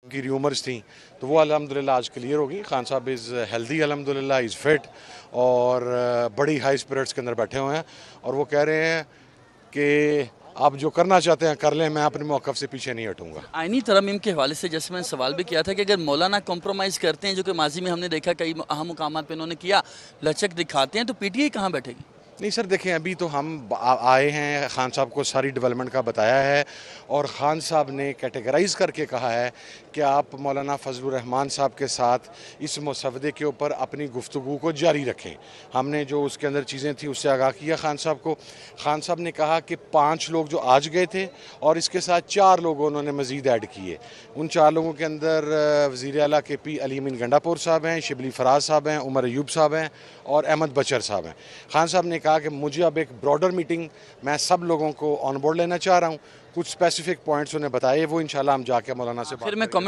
की र्यूमर्स थी तो वो अल्हम्दुलिल्लाह आज क्लियर हो गई। खान साहब इज़ हेल्दी, अल्हम्दुलिल्लाह इज़ फिट और बड़ी हाई स्पिरिट्स के अंदर बैठे हुए हैं और वो कह रहे हैं कि आप जो करना चाहते हैं कर लें, मैं अपने मौक़िफ़ से पीछे नहीं हटूँगा। आईनी तरमीम के हवाले से जैसे मैंने सवाल भी किया था कि अगर मौलाना कॉम्प्रोमाइज़ करते हैं, जो कि माजी में हमने देखा कई अहम मुकामात पे उन्होंने किया, लचक दिखाते हैं, तो पीटीआई कहाँ बैठेगी? नहीं सर, देखें अभी तो हम आए हैं, खान साहब को सारी डेवलपमेंट का बताया है और खान साहब ने कैटेगराइज़ करके कहा है कि आप मौलाना फजलुर रहमान साहब के साथ इस मसवदे के ऊपर अपनी गुफ्तगू को जारी रखें। हमने जो उसके अंदर चीज़ें थी उससे आगाह किया खान साहब को। खान साहब ने कहा कि 5 लोग जो आज गए थे और इसके साथ 4 लोग उन्होंने मज़ीद ऐड किए। उन 4 लोगों के अंदर वज़ीर आला के पी अली अमीन गंडापुर साहब हैं, शिबली फराज साहब हैं, उमर अयूब साहब हैं और अहमद बचर साहब हैं। खान साहब ने कहा कि मुझे अब एक ब्रॉडर मीटिंग, मैं सब लोगों को ऑन बोर्ड लेना चाह रहा हूँ। कुछ स्पेसिफिक पॉइंट्स उन्हें बताए, वो इंशाल्लाह हम जाके मौलाना से बात फिर मैं करेंगे।